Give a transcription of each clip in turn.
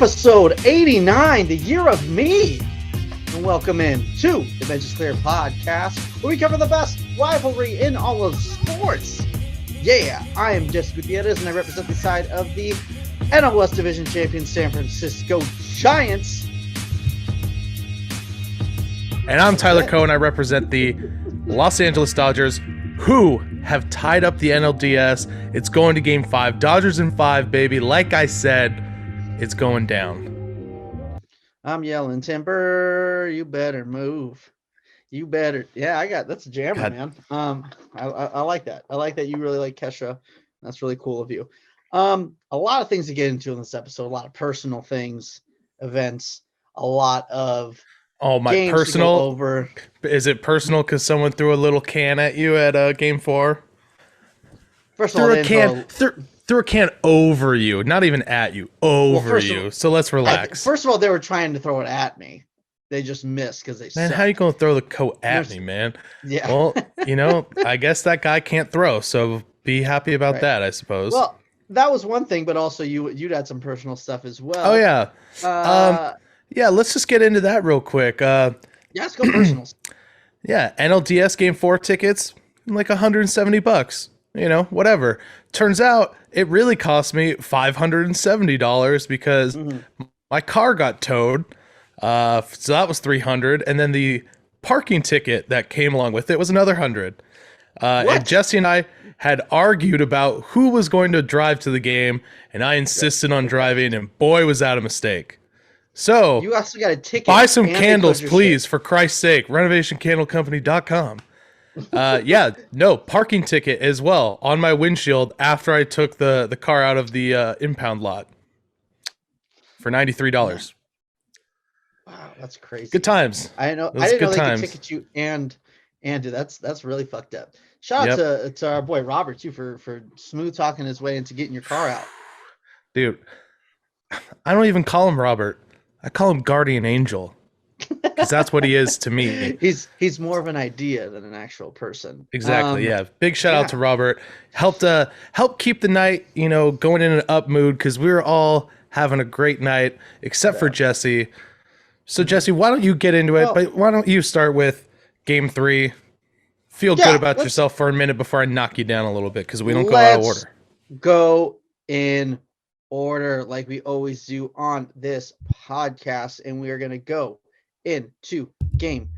episode 89, the year of me. And welcome in to the Bench is Clear podcast, where we cover the best rivalry in all of sports. Yeah, I am Jesse Gutierrez, and I represent the side of the NLCS Division champion San Francisco Giants. And I'm Tyler Cohen. I represent the Los Angeles Dodgers, who have tied up the NLDS. It's going to Game 5. Dodgers in 5, baby. Like I said, it's going down. I'm yelling timber. You better move. You better. Yeah, that's a jammer, man. I like that. I like that you really like Kesha. That's really cool of you. A lot of things to get into in this episode. A lot of personal things, events, a lot of my personal over. Is it personal because someone threw a little can at you at Game 4? First of all, threw a can over you, not even at you, over you. So let's relax. First of all, they were trying to throw it at me. They just missed because they Man, suck. how you going to throw the coat at me, man? Yeah. Well, I guess that guy can't throw, so be happy about that, I suppose. Well, that was one thing, but also you'd had some personal stuff as well. Oh, yeah. Yeah, let's just get into that real quick. Let's go personals. Yeah, NLDS Game 4 tickets, like $170. Whatever. Turns out it really cost me $570 because my car got towed. So that was $300, and then the parking ticket that came along with it was another $100. And Jesse and I had argued about who was going to drive to the game, and I insisted on driving, and boy, was that a mistake. So you also got a ticket. Buy some candles, please, for Christ's sake. RenovationCandleCompany.com. Parking ticket as well on my windshield after I took the car out of the impound lot for $93. Wow, that's crazy. Good times. I didn't know they could ticket you and dude, that's really fucked up. Shout out to our boy Robert too for smooth talking his way into getting your car out. Dude, I don't even call him Robert. I call him Guardian Angel. Because that's what he is to me. He's more of an idea than an actual person. Exactly. Big shout out to Robert. Help keep the night, going in an up mood, because we were all having a great night, except for Jesse. So Jesse, why don't you get into it? But why don't you start with Game 3? Feel good about yourself for a minute before I knock you down a little bit, because we don't go out of order. Go in order like we always do on this podcast, and we are going to go into Game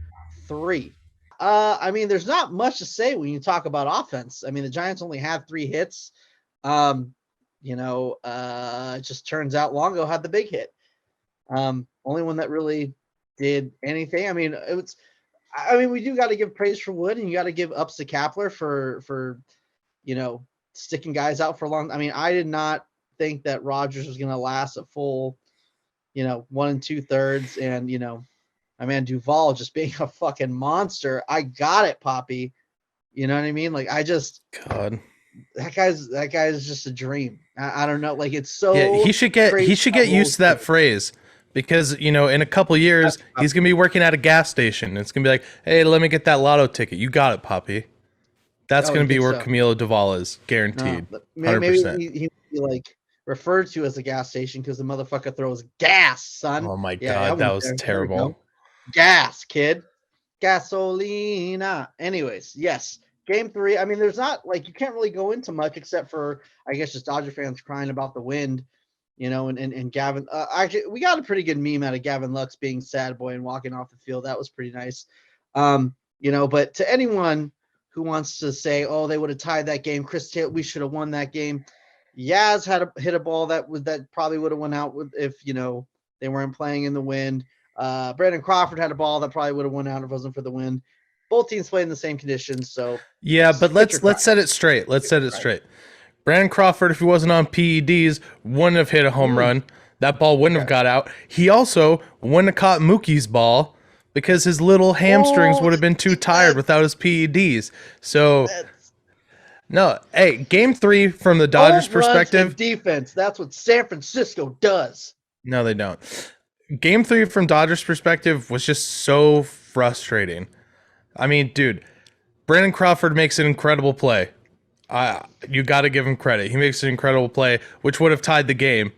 3. There's not much to say when you talk about offense. The Giants only had 3 hits. It just turns out Longo had the big hit. Only one that really did anything. We do got to give praise for Wood, and you got to give ups to Kapler for sticking guys out for long. I did not think that Rogers was going to last a full 1 2/3, and my man Duvall just being a fucking monster. I got it, Poppy. You know what I mean? God, that guy's just a dream. I don't know. It's so. Yeah, he should get used to that phrase, because in a couple years he's gonna be working at a gas station. It's gonna be like, hey, let me get that lotto ticket. You got it, Poppy. That's gonna be where Camilo Duvall is, guaranteed. 100%. Maybe he referred to as a gas station because the motherfucker throws gas, son. Oh my God, that was terrible. Gas, kid. Gasolina. Anyways, yes. Game 3. There's not you can't really go into much except for, I guess, just Dodger fans crying about the wind, and Gavin. Actually, we got a pretty good meme out of Gavin Lux being sad boy and walking off the field. That was pretty nice. But to anyone who wants to say, oh, they would have tied that game, Chris Taylor, we should have won that game. Yaz hit a ball that probably would have went out if they weren't playing in the wind. Brandon Crawford had a ball that probably would have went out if it wasn't for the wind. Both teams played in the same conditions, so yeah. But let's set it straight. Straight. Brandon Crawford, if he wasn't on PEDs, wouldn't have hit a home run. That ball wouldn't have got out. He also wouldn't have caught Mookie's ball because his little hamstrings would have been too tired without his PEDs. So. No, hey, Game 3 from the Dodgers' perspective. Defense. That's what San Francisco does. No, they don't. Game 3 from Dodgers' perspective was just so frustrating. Dude, Brandon Crawford makes an incredible play. You got to give him credit. He makes an incredible play, which would have tied the game.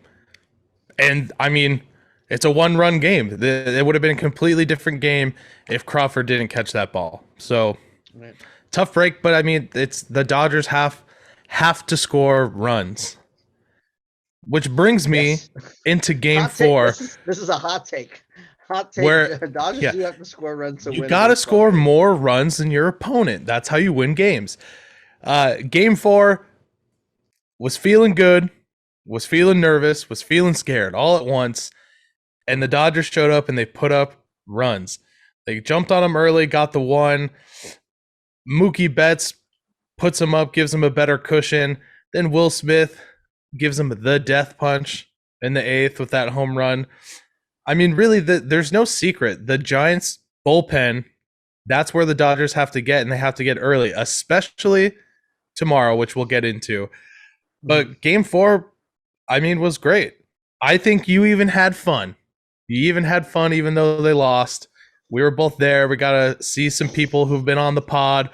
And I mean, it's a 1-run game. It would have been a completely different game if Crawford didn't catch that ball. So Right. tough break, but I mean, it's the Dodgers have to score runs, which brings me Yes. into Game Hot take. 4, This is a hot take. Hot take. where Dodgers do have to score runs to you win. got to against score Buffalo. more runs than your opponent. That's how you win games. Game 4 was feeling good, was feeling nervous, was feeling scared all at once. And the Dodgers showed up and they put up runs. They jumped on them early, got the one. Mookie Betts puts him up, gives him a better cushion. Then Will Smith gives him the death punch in the 8th with that home run. I mean, really, there's no secret. The Giants bullpen, that's where the Dodgers have to get, and they have to get early, especially tomorrow, which we'll get into. But Game 4, I mean, was great. I think you even had fun. You even had fun, even though they lost. We were both there. We got to see some people who've been on the pod.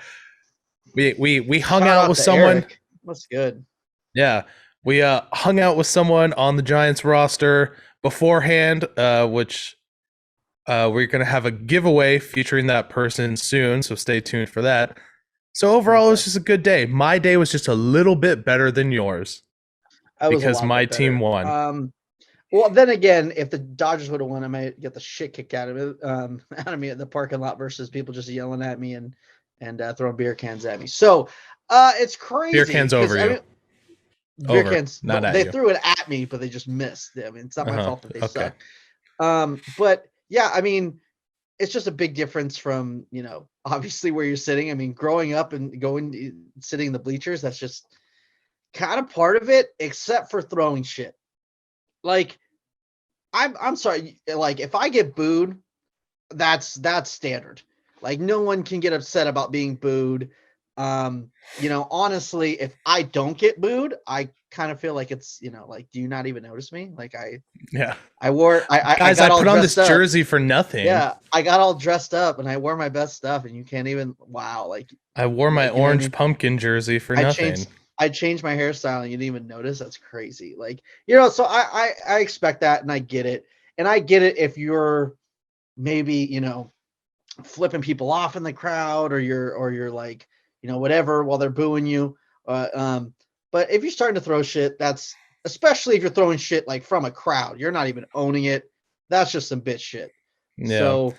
We hung out with someone. Eric. That's good. Yeah, we hung out with someone on the Giants roster beforehand, which we're going to have a giveaway featuring that person soon, so stay tuned for that. So overall, it was just a good day. My day was just a little bit better than yours because my team won. Well, then again, if the Dodgers would have won, I might get the shit kicked out of me at the parking lot versus people just yelling at me and throwing beer cans at me. So it's crazy. Beer cans over you. Beer cans. Not at they you. threw it at me, but they just missed. I mean, it's not my fault that they Okay. suck. But yeah, I mean, it's just a big difference from, obviously where you're sitting. I mean, growing up and sitting in the bleachers, that's just kind of part of it, except for throwing shit. Like, I'm sorry. Like, if I get booed, that's standard. Like, no one can get upset about being booed. Honestly, if I don't get booed, I kind of feel like it's, like, do you not even notice me? Like, I put on this jersey for nothing. Yeah, I got all dressed up and I wore my best stuff, and you can't even. Wow, like I wore my orange pumpkin jersey for nothing. I changed my hairstyle and you didn't even notice. That's crazy. Like, so I expect that, and I get it. And I get it if you're maybe, flipping people off in the crowd, or you're like, whatever, while they're booing you. But if you're starting to throw shit, that's, especially if you're throwing shit like from a crowd, you're not even owning it. That's just some bitch shit. Yeah. So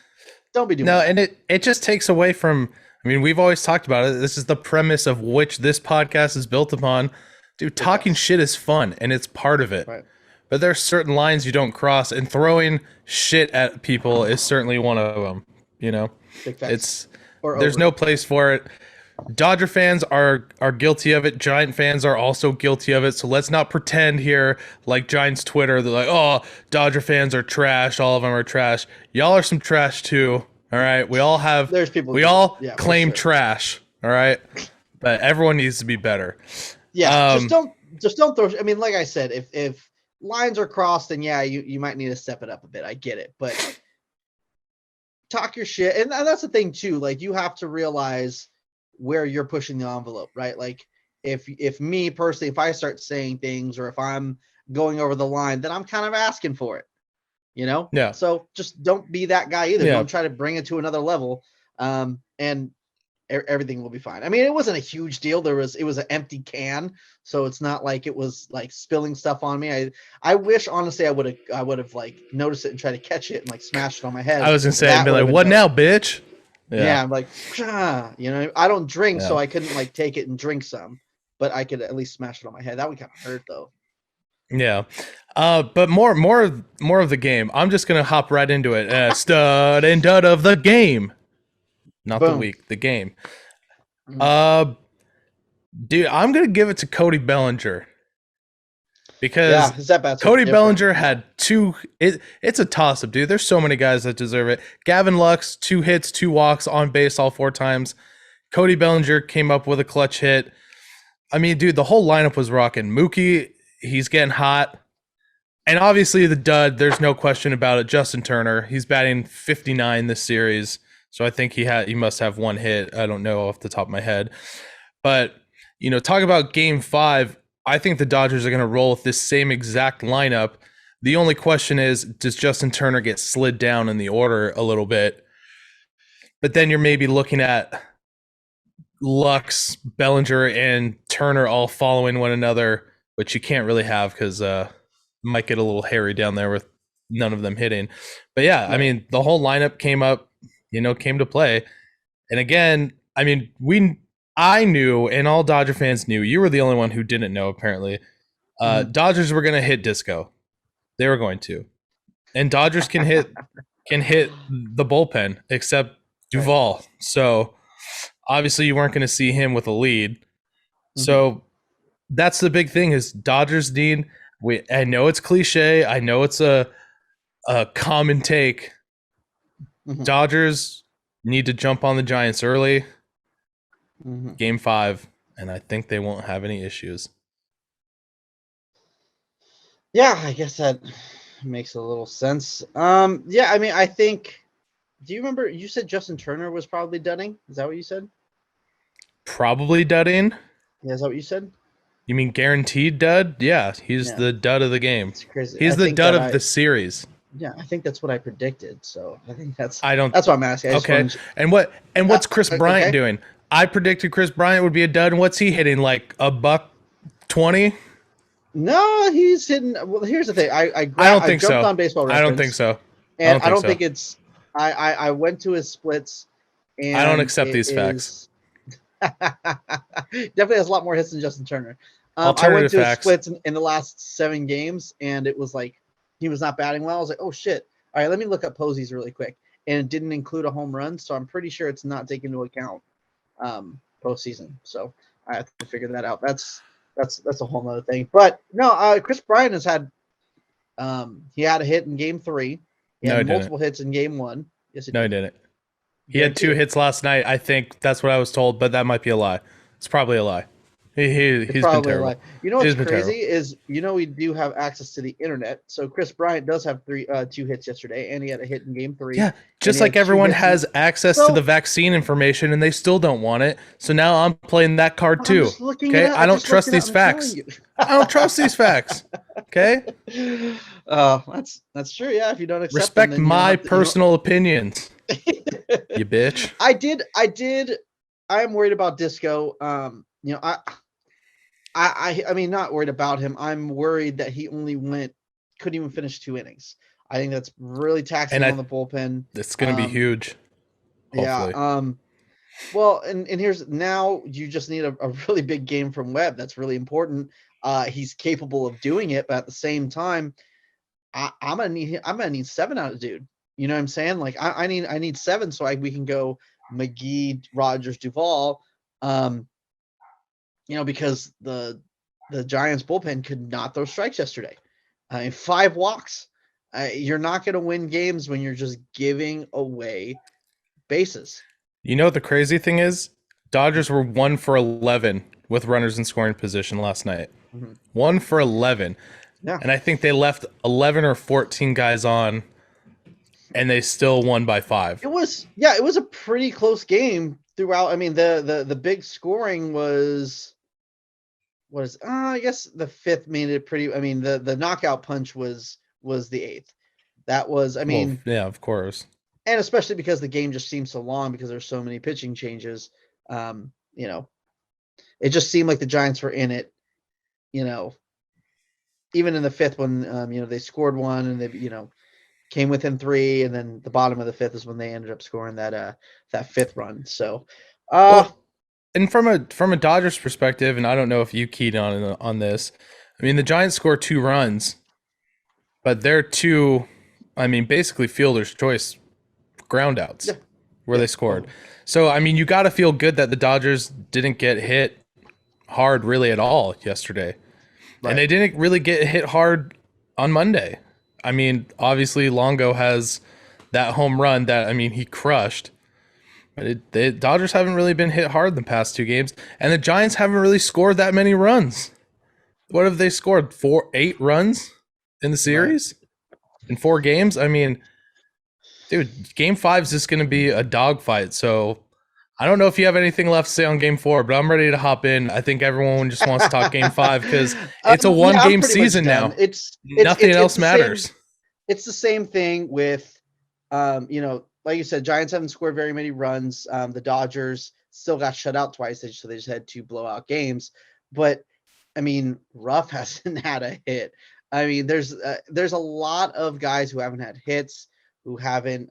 don't be doing that. And it just takes away from, I mean, we've always talked about it. This is the premise of which this podcast is built upon. Dude, talking shit is fun, and it's part of it. Right. But there's certain lines you don't cross, and throwing shit at people is certainly one of them. There's no place for it. Dodger fans are guilty of it. Giant fans are also guilty of it. So let's not pretend here like Giants Twitter. They're like, oh, Dodger fans are trash. All of them are trash. Y'all are some trash too. All right. We all have. There's people. We all claim trash. All right. But everyone needs to be better. Yeah. Just don't throw. I mean, like I said, if lines are crossed, then yeah, you might need to step it up a bit. I get it, but talk your shit, and that's the thing too. Like, you have to realize where you're pushing the envelope, right? Like, if me personally, if I start saying things, or if I'm going over the line, then I'm kind of asking for it, Yeah. So just don't be that guy either. Yeah. Don't try to bring it to another level, and everything will be fine. I mean, it wasn't a huge deal. It was an empty can, so it's not like it was like spilling stuff on me. I wish, honestly, I would have like noticed it and tried to catch it and like smash it on my head. I was gonna say, I'd be like, what now, bitch? Yeah, I'm like, I don't drink, so I couldn't like take it and drink some, but I could at least smash it on my head. That would kind of hurt though. Yeah. But more of the game. I'm just gonna hop right into it. Stud and dud of the game. Not the week, the game. Dude, I'm gonna give it to Cody Bellinger. Because Cody Bellinger had two. It's a toss-up, dude. There's so many guys that deserve it. Gavin Lux, 2 hits, 2 walks, on base all 4 times. Cody Bellinger came up with a clutch hit. I mean, dude, the whole lineup was rocking. Mookie, he's getting hot. And obviously the dud, there's no question about it. Justin Turner, he's batting 59 this series. So I think he must have 1 hit. I don't know off the top of my head. But, talk about Game 5. I think the Dodgers are going to roll with this same exact lineup The only question is, does Justin Turner get slid down in the order a little bit? But then you're maybe looking at Lux, Bellinger, and Turner all following one another, which you can't really have because might get a little hairy down there with none of them hitting. But yeah, I mean, the whole lineup came to play. And again, I mean, I knew, and all Dodger fans knew, you were the only one who didn't know, apparently. Dodgers were going to hit disco. They were going to. And Dodgers can hit the bullpen, except Duvall. Right. So obviously you weren't going to see him with a lead. So that's the big thing is Dodgers need, I know it's cliche. I know it's a common take. Dodgers need to jump on the Giants early. Game 5, and I think they won't have any issues. Yeah, I guess that makes a little sense. Yeah, I mean, I think. Do you remember you said Justin Turner was probably dudding? Is that what you said? Probably dudding. Yeah, is that what you said? You mean guaranteed dud? Yeah, he's the dud of the game. It's crazy. He's the dud of the series. Yeah, I think that's what I predicted. So I think that's. That's what I'm asking. Okay. And what's Chris Bryant doing? I predicted Chris Bryant would be a dud, and what's he hitting? Like $120? No, he's hitting. Well, here's the thing. I don't think jumped so. on Baseball Reference, I don't think so. And I don't think it's. I went to his splits. And I don't accept these facts. Definitely has a lot more hits than Justin Turner. I went to his splits in the last 7 games, and it was like he was not batting well. I was like, oh shit! All right, let me look up Posies really quick, and it didn't include a home run, so I'm pretty sure it's not taken into account postseason. So I have to figure that out. That's a whole nother thing. But no, Chris Bryant has had he had a hit in Game 3. He had multiple hits in Game 1. Yes, he didn't. He had 2 hits last night. I think that's what I was told, but that might be a lie. It's probably a lie. He's been terrible. A lie. You know what's crazy is we do have access to the internet. So Chris Bryant does have 2 hits yesterday, and he had a hit in Game 3. Yeah, just like everyone has access to the vaccine information, and they still don't want it. So now I'm playing that card too. Okay, I don't trust these facts. I don't trust these facts. Okay. That's true. Yeah, if you don't accept respect my personal opinions, you bitch. I am worried about Disco. I mean, not worried about him. I'm worried that he couldn't even finish 2 innings. I think that's really taxing on the bullpen. It's going to be huge. Hopefully. Yeah. Well, and here's now you just need a really big game from Webb. That's really important. He's capable of doing it, but at the same time, I'm gonna need 7 out of dude. You know what I'm saying? Like I need 7 so we can go McGee, Rogers, Duvall. Because the Giants bullpen could not throw strikes yesterday. 5 walks. You're not going to win games when you're just giving away bases. You know what the crazy thing is? Dodgers were 1 for 11 with runners in scoring position last night. 1 for 11. Yeah. And I think they left 11 or 14 guys on, and they still won by 5. It was a pretty close game throughout. I mean, the big scoring was I guess the 5th made it pretty. I mean, the knockout punch was the 8th. That was, I mean, yeah, of course. And especially because the game just seems so long because there's so many pitching changes. It just seemed like the Giants were in it, even in the 5th when, they scored 1 and they, came within 3, and then the bottom of the 5th is when they ended up scoring that 5th run. So, and from a Dodgers perspective, and I don't know if you keyed on this, I mean, the Giants scored 2 runs, but they're 2, I mean, basically fielder's choice ground outs where they scored. So, I mean, you got to feel good that the Dodgers didn't get hit hard really at all yesterday. Right. And they didn't really get hit hard on Monday. I mean, obviously Longo has that home run that, I mean, he crushed. But the Dodgers haven't really been hit hard the past 2 games, and the Giants haven't really scored that many runs. What have they scored? 8 runs in the series in 4 games? I mean, dude, Game 5 is just going to be a dogfight. So I don't know if you have anything left to say on Game 4, but I'm ready to hop in. I think everyone just wants to talk Game 5 because it's a Yeah, I'm one-game pretty much season done. now. Nothing else matters. It's the same thing with, like you said, Giants haven't scored very many runs. The Dodgers still got shut out twice, so they just had 2 blowout games. But I mean, Ruff hasn't had a hit. I mean, there's a lot of guys who haven't had hits, who haven't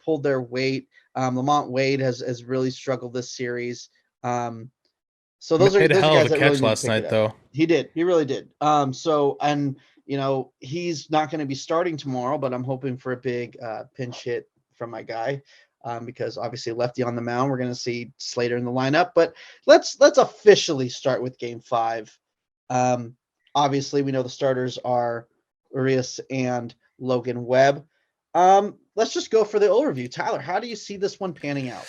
pulled their weight. Lamont Wade has really struggled this series. So those are Made a hell of guys a that really catch need to last pick it night, up. though. He did. He really did. He's not going to be starting tomorrow, but I'm hoping for a big pinch hit from my guy, because obviously lefty on the mound. We're going to see Slater in the lineup, but let's officially start with Game 5. Obviously, we know the starters are Urias and Logan Webb. Let's just go for the overview. Tyler, how do you see this one panning out?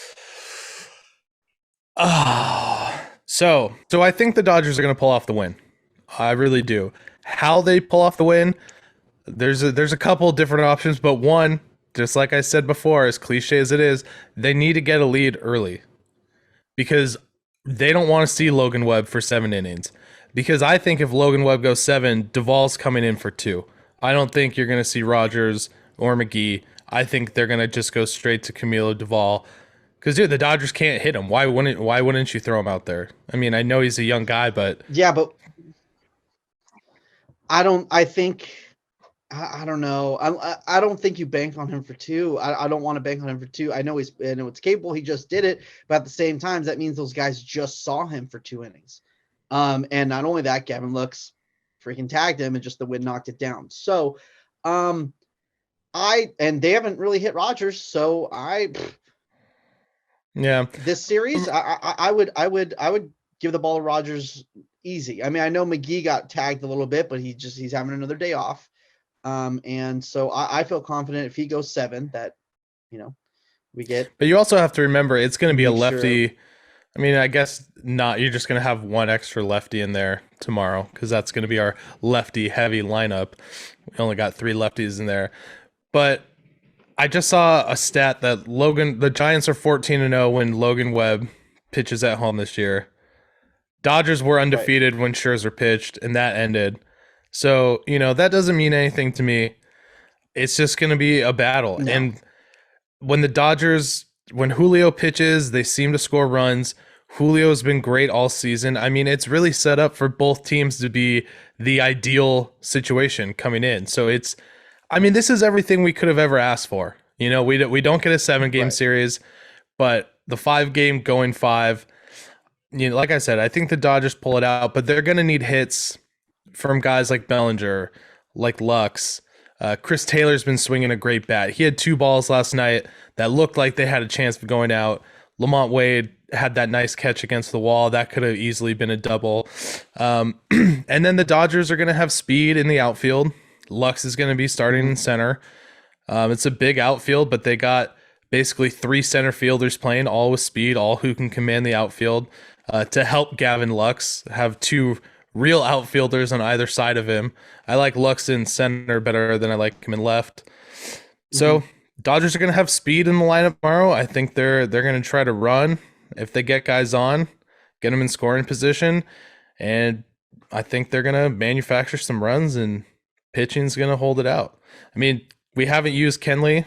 So I think the Dodgers are going to pull off the win. I really do. How they pull off the win, there's a couple different options, but one, just like I said before, as cliche as it is, they need to get a lead early because they don't want to see Logan Webb for 7 innings. Because I think if Logan Webb goes 7, Duvall's coming in for 2. I don't think you're going to see Rogers or McGee. I think they're going to just go straight to Camilo Duvall. Because, dude, the Dodgers can't hit him. Why wouldn't you throw him out there? I mean, I know he's a young guy, but... Yeah, but I don't know. I don't think you bank on him for 2. I don't want to bank on him for 2. I know it's capable. He just did it, but at the same time, that means those guys just saw him for 2 innings. And not only that, Gavin Lux freaking tagged him, and just the wind knocked it down. So, and they haven't really hit Rogers. So this series, I would give the ball to Rogers easy. I mean, I know McGee got tagged a little bit, but he's having another day off. And so I feel confident if he goes 7 that, we get. But you also have to remember it's going to be a lefty. I mean, I guess not. You're just going to have one extra lefty in there tomorrow because that's going to be our lefty heavy lineup. We only got 3 lefties in there. But I just saw a stat that the Giants are 14-0 when Logan Webb pitches at home this year. Dodgers were undefeated when Scherzer pitched, and that ended. So, that doesn't mean anything to me. It's just going to be a battle. No. And when Julio pitches, they seem to score runs. Julio's been great all season. I mean, it's really set up for both teams to be the ideal situation coming in. So this is everything we could have ever asked for. We don't get a 7-game series, but the 5-game going 5, like I said, I think the Dodgers pull it out, but they're going to need hits from guys like Bellinger, like Lux. Chris Taylor's been swinging a great bat. He had 2 balls last night that looked like they had a chance of going out. Lamont Wade had that nice catch against the wall. That could have easily been a double. And then the Dodgers are going to have speed in the outfield. Lux is going to be starting in center. It's a big outfield, but they got basically 3 center fielders playing, all with speed, all who can command the outfield to help Gavin Lux have 2 real outfielders on either side of him. I like Lux in center better than I like him in left. So Dodgers are going to have speed in the lineup tomorrow. I think they're going to try to run. If they get guys on, get them in scoring position. And I think they're going to manufacture some runs, and pitching's going to hold it out. I mean, we haven't used Kenley.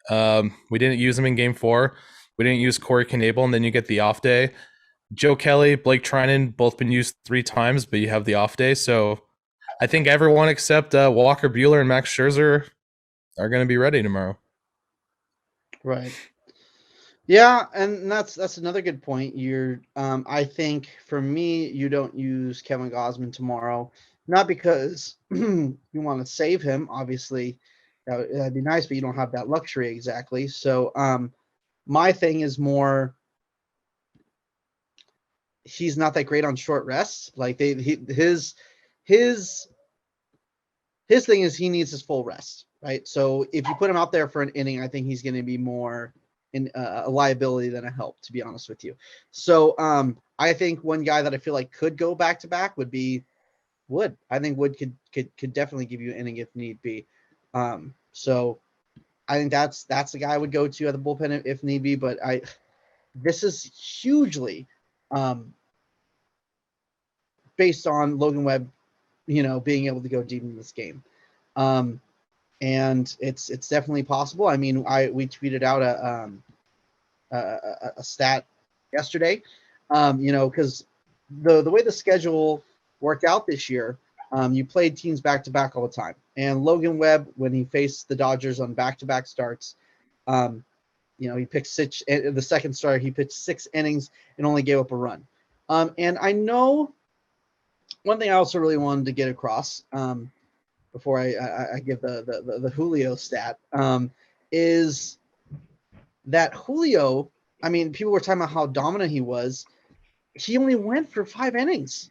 We didn't use him in Game 4. We didn't use Corey Knebel, and then you get the off day. Joe Kelly, Blake Trinan, both been used 3 times, but you have the off day. So I think everyone except Walker Buehler and Max Scherzer are going to be ready tomorrow. Right. Yeah, and that's another good point. I think for me, you don't use Kevin Gausman tomorrow, not because you want to save him. Obviously, that'd be nice, but you don't have that luxury exactly. So, my thing is more, he's not that great on short rests. Like his thing is he needs his full rest, right? So if you put him out there for an inning, I think he's going to be more in a liability than a help, to be honest with you. So I think one guy that I feel like could go back to back would be Wood. I think Wood could definitely give you an inning if need be. So I think that's the guy I would go to at the bullpen if need be. But this is hugely based on Logan Webb, being able to go deep in this game. And it's definitely possible. I mean, we tweeted out a stat yesterday, because the way the schedule worked out this year, you played teams back to back all the time. And Logan Webb, when he faced the Dodgers on back to back starts, he picked the second start. He pitched 6 innings and only gave up a run. And I know one thing I also really wanted to get across before I give the Julio stat is that Julio. I mean, people were talking about how dominant he was. He only went for 5 innings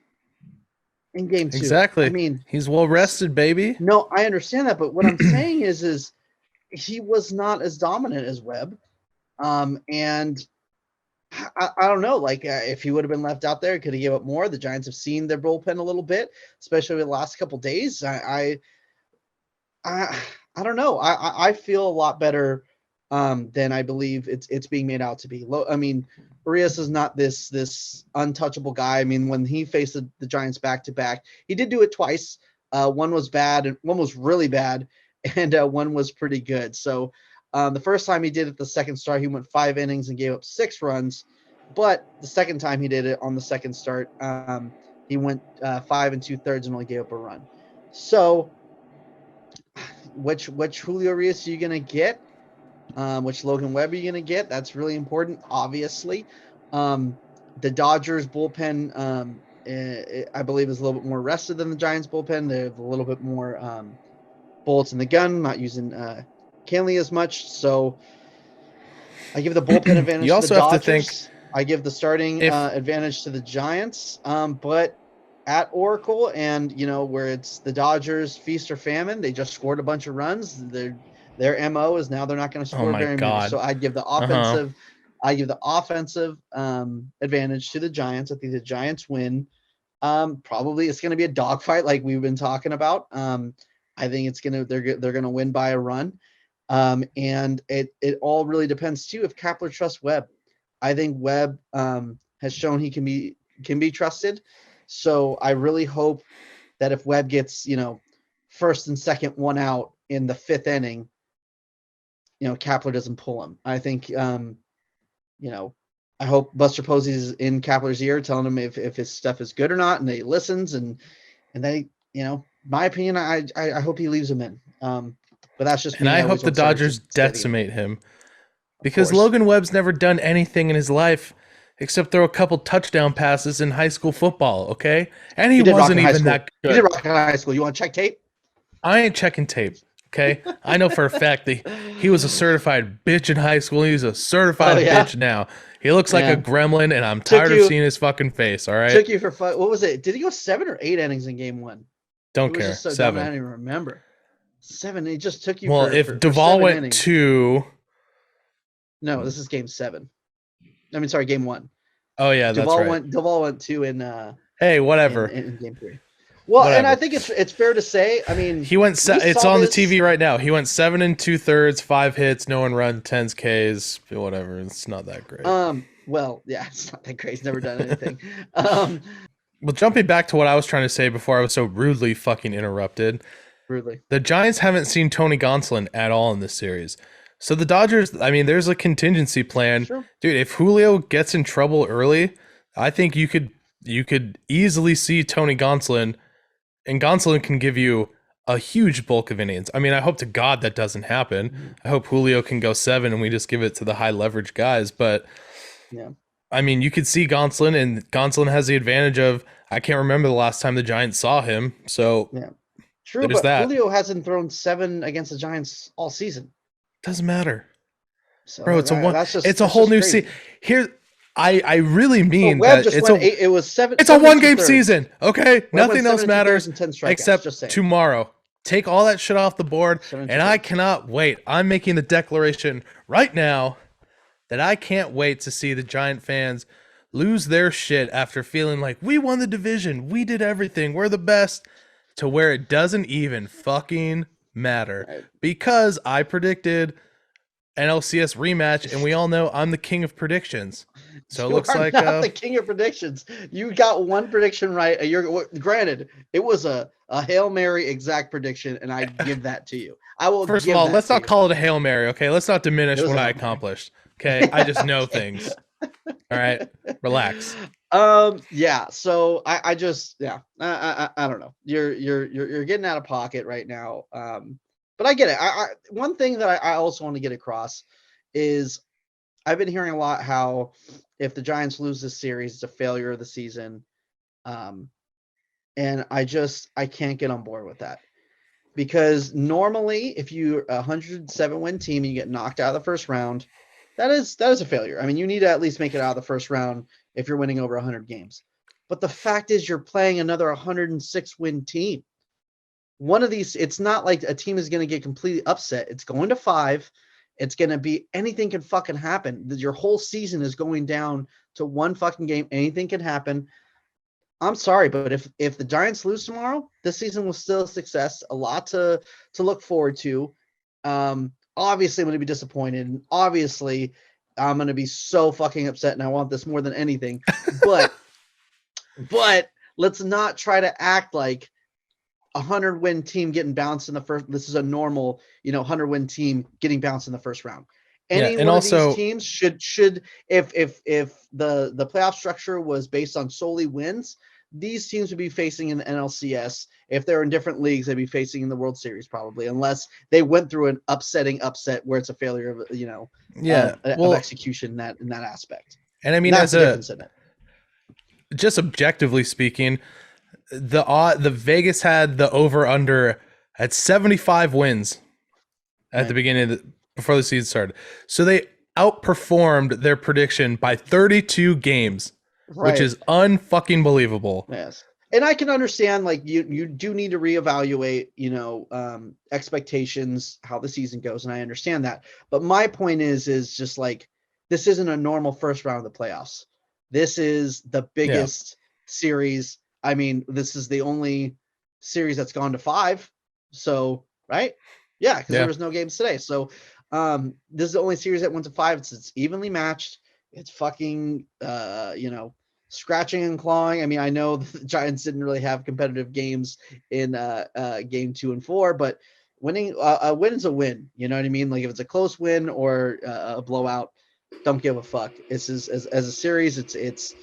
in game 2. Exactly. I mean, he's well rested, baby. No, I understand that, but what I'm saying is he was not as dominant as Webb. And I don't know, like if he would have been left out there, could he give up more? The Giants have seen their bullpen a little bit, especially over the last couple of days. I don't know. I feel a lot better than I believe it's being made out to be. I mean, Urias is not this untouchable guy. I mean, when he faced the Giants back to back, he did do it twice. One was bad and one was really bad, and one was pretty good. So the first time he did it, the second start, he went 5 innings and gave up 6 runs. But the second time he did it on the second start, he went 5 2/3 and only gave up a run. So which Julio Urias are you going to get? Which Logan Webb are you going to get? That's really important, obviously. The Dodgers bullpen, I believe, is a little bit more rested than the Giants bullpen. They have a little bit more bullets in the gun, not using Canley as much. So I give the bullpen advantage you also to the have Dodgers. to think I give the starting advantage to the Giants. But at Oracle and, where it's the Dodgers feast or famine, they just scored a bunch of runs. Their MO is now they're not going to score very many. So I'd give the offensive advantage to the Giants. I think the Giants win. Probably it's going to be a dogfight like we've been talking about. I think they're going to win by a run. And it all really depends too if Kapler trusts Webb. I think Webb has shown he can be trusted. So I really hope that if Webb gets, first and second one out in the 5th inning, Kapler doesn't pull him. I think, I hope Buster Posey's in Kapler's ear telling him if his stuff is good or not, and that he listens and they, my opinion, I hope he leaves him in. But that's just me. And I hope the Dodgers decimate him because Logan Webb's never done anything in his life except throw a couple touchdown passes in high school football, okay? And he wasn't even that good. He did rock in high school. You want to check tape? I ain't checking tape, okay? I know for a fact that he was a certified bitch in high school. He's a certified bitch now. He looks like a gremlin, and I'm tired of seeing his fucking face, all right? Took you for fun. What was it? Did he go 7 or 8 innings in game 1? Don't care. So 7. I don't even remember. 7. It just took you if Duvall went innings. 2. No, this is game 7. I mean, sorry, game 1. Oh yeah, that's right. Duvall went 2 in. Hey, whatever. In game 3. Well, whatever. And I think it's fair to say. I mean, he went. It's on the TV right now. He went 7 2/3, 5 hits, no one run, 10 Ks, whatever. It's not that great. Well, yeah, it's not that great. He's never done anything. Well, jumping back to what I was trying to say before I was so rudely fucking interrupted. The Giants haven't seen Tony Gonsolin at all in this series. So the Dodgers, I mean, there's a contingency plan. Sure. Dude, if Julio gets in trouble early, I think you could easily see Tony Gonsolin, and Gonsolin can give you a huge bulk of innings. I mean, I hope to God that doesn't happen. Mm-hmm. I hope Julio can go 7 and we just give it to the high leverage guys. But yeah, I mean, you could see Gonsolin, and Gonsolin has the advantage of, I can't remember the last time the Giants saw him. So yeah, true. But Julio hasn't thrown 7 against the Giants all season. Doesn't matter, so bro. It's a whole new season. Here, I really mean that it was 7. It's a 1-game season, okay? Nothing else matters except tomorrow. Take all that shit off the board, and I cannot wait. I'm making the declaration right now that I can't wait to see the Giant fans lose their shit after feeling like we won the division, we did everything, we're the best, to where it doesn't even fucking matter, because I predicted NLCS rematch, and we all know I'm the king of predictions. So you it looks are like not the king of predictions. You got one prediction right. Granted, it was a Hail Mary exact prediction, and I give that to you. I will. First give of all, that let's to not you. call it a Hail Mary, okay? Let's not diminish what I accomplished. Okay, I just know Okay. things. All right, relax. Yeah. So I just I don't know. You're getting out of pocket right now. But I get it. One thing that I also want to get across is I've been hearing a lot how if the Giants lose this series, it's a failure of the season. And I can't get on board with that. Because normally if you're a 107 win team and you get knocked out of the first round, that is a failure. I mean, you need to at least make it out of the first round if you're winning over 100 games. But the fact is you're playing another 106 win team. One of these, it's not like a team is going to get completely upset. It's going to 5. It's going to be anything can fucking happen. Your whole season is going down to one fucking game. Anything can happen. I'm sorry, but if the Giants lose tomorrow, this season was still a success. A lot to look forward to. Obviously, I'm going to be disappointed. And obviously, I'm going to be so fucking upset, and I want this more than anything. But let's not try to act like a 100-win team getting bounced in the first. This is a normal, 100-win team getting bounced in the first round. Any one of these teams should if the playoff structure was based on solely wins, these teams would be facing in the NLCS. If they're in different leagues, they'd be facing in the World Series probably, unless they went through an upset where it's a failure of of execution in that aspect. And I mean, that's the difference in it. Just objectively speaking, the Vegas had the over under at 75 wins at the beginning before the season started. So they outperformed their prediction by 32 games, which is unfucking believable. Yes. And I can understand, like, you do need to reevaluate, expectations, how the season goes. And I understand that. But my point is just like, this isn't a normal first round of the playoffs. This is the biggest series. I mean, this is the only series that's gone to 5. So, right? Yeah, because there was no games today. So this is the only series that went to 5. It's evenly matched. It's fucking, scratching and clawing. I mean, I know the Giants didn't really have competitive games in game 2 and 4, but winning a win is a win. You know what I mean? Like if it's a close win or a blowout, don't give a fuck. It's as a series. It's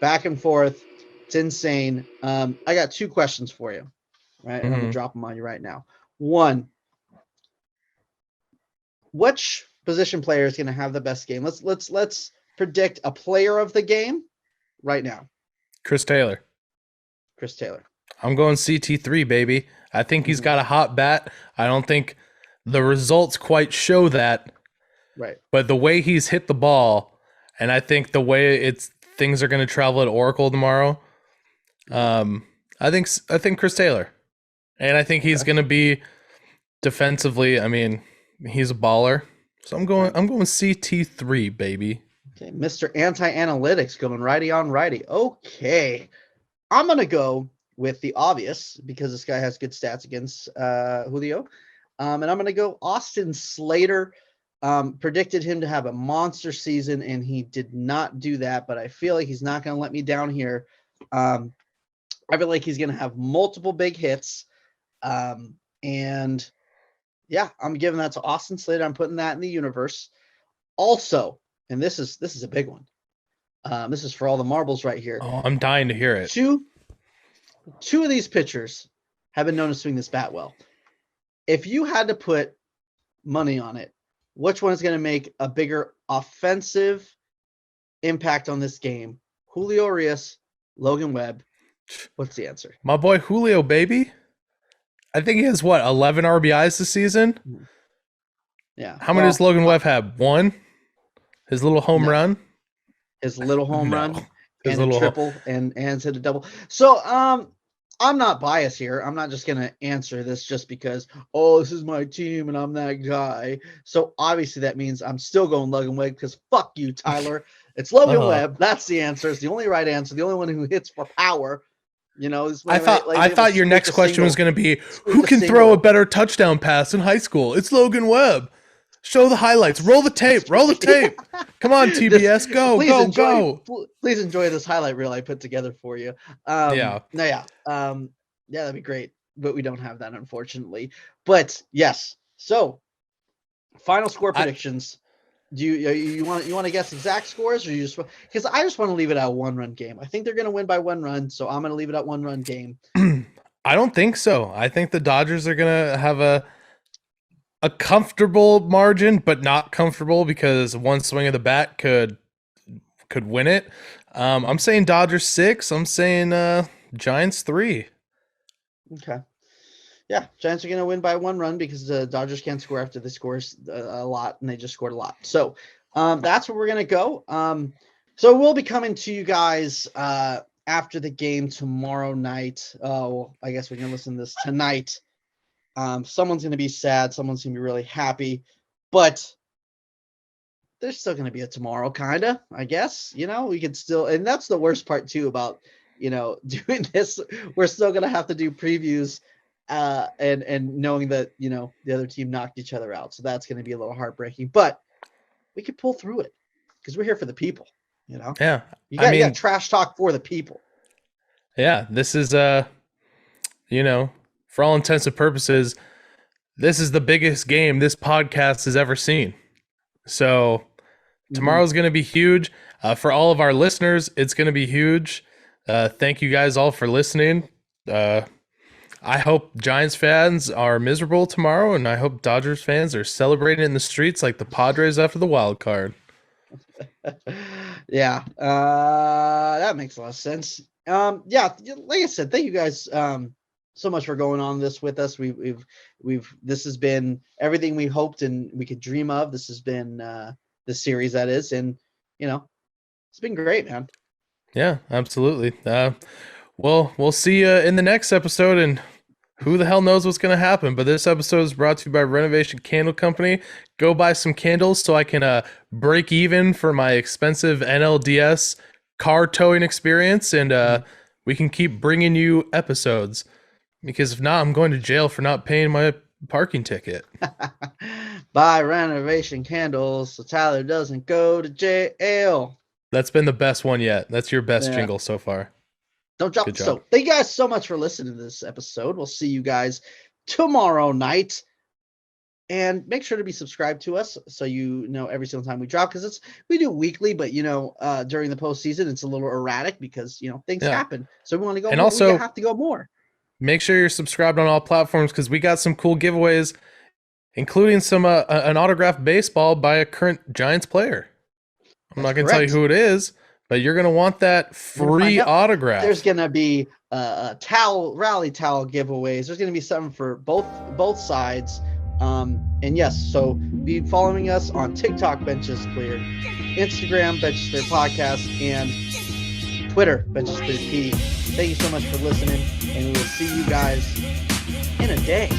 back and forth. It's insane. I got 2 questions for you, right? And I'm gonna drop them on you right now. 1, which position player is gonna have the best game? Let's predict a player of the game right now. Chris Taylor. I'm going CT3, baby. I think he's got a hot bat. I don't think the results quite show that. Right. But the way he's hit the ball, and I think the way things are going to travel at Oracle tomorrow, I think Chris Taylor. And I think he's going to be defensively, I mean, he's a baller. So I'm going CT3, baby. Okay, Mr. Anti-Analytics going righty on righty. Okay. I'm going to go with the obvious because this guy has good stats against Julio. And I'm going to go Austin Slater. Predicted him to have a monster season, and he did not do that, but I feel like he's not going to let me down here. I feel like he's going to have multiple big hits. And yeah, I'm giving that to Austin Slater. I'm putting that in the universe. Also, and this is a big one. This is for all the marbles right here. Oh, I'm dying to hear it. Two of these pitchers have been known to swing this bat well. If you had to put money on it, which one is going to make a bigger offensive impact on this game? Julio Urias, Logan Webb. What's the answer? My boy Julio, baby. I think he has 11 RBIs this season? Yeah. How many does Logan Webb have? 1? His little home run? His little home run. His little triple and hit a double. So I'm not biased here. I'm not just going to answer this just because, this is my team and I'm that guy. So obviously that means I'm still going Logan Webb because fuck you, Tyler. It's Logan Webb. That's the answer. It's the only right answer. The only one who hits for power. I thought your next question was going to be, who can throw a better touchdown pass in high school? It's Logan Webb. Show the highlights. Roll the tape. Roll the tape. Come on, TBS. Go, go. Please enjoy this highlight reel I put together for you. Yeah. That'd be great. But we don't have that, unfortunately. But yes. So, final score predictions. Do you want to guess exact scores, or you just, because I just want to leave it at a 1-run game. I think they're going to win by 1 run, so I'm going to leave it at 1-run game. I don't think so. I think the Dodgers are going to have a comfortable margin, but not comfortable, because one swing of the bat could win it. I'm saying Dodgers 6. I'm saying Giants 3. Okay. Yeah, Giants are going to win by 1 run because the Dodgers can't score after they score a lot, and they just scored a lot. So that's where we're going to go. So we'll be coming to you guys after the game tomorrow night. Oh, I guess we can listen to this tonight. Someone's going to be sad. Someone's going to be really happy. But there's still going to be a tomorrow, kind of, I guess. We could still – and that's the worst part, too, about, doing this. We're still going to have to do previews and knowing that, the other team knocked each other out. So that's going to be a little heartbreaking. But we could pull through it because we're here for the people, Yeah. You got trash talk for the people. Yeah. This is, for all intents and purposes, this is the biggest game this podcast has ever seen. So tomorrow's going to be huge. For all of our listeners, it's going to be huge. Thank you guys all for listening. I hope Giants fans are miserable tomorrow, and I hope Dodgers fans are celebrating in the streets like the Padres after the wild card. Yeah, that makes a lot of sense. Like I said, thank you guys so much for going on this with us. This has been everything we hoped and we could dream of. This has been the series that is, and it's been great, man. Yeah, absolutely. We'll see you in the next episode, and who the hell knows what's going to happen. But this episode is brought to you by Renovation Candle Company. Go buy some candles so I can break even for my expensive NLDS car towing experience, and we can keep bringing you episodes. Because if not, I'm going to jail for not paying my parking ticket. Buy Renovation Candles so Tyler doesn't go to jail. That's been the best one yet. That's your best jingle so far. Don't drop it. So thank you guys so much for listening to this episode. We'll see you guys tomorrow night. And make sure to be subscribed to us so every single time we drop, because we do weekly, but during the postseason it's a little erratic because things happen. So we want to go, and more. Also we have to go more. Make sure you're subscribed on all platforms, because we got some cool giveaways, including some an autographed baseball by a current Giants player. I'm not going to tell you who it is, but you're going to want that free autograph. There's going to be a rally towel giveaways. There's going to be something for both sides. And yes, so be following us on TikTok, Benches Cleared, Instagram, Benches Cleared Podcast, and Twitter, Benches Cleared P. Thank you so much for listening, and we will see you guys in a day.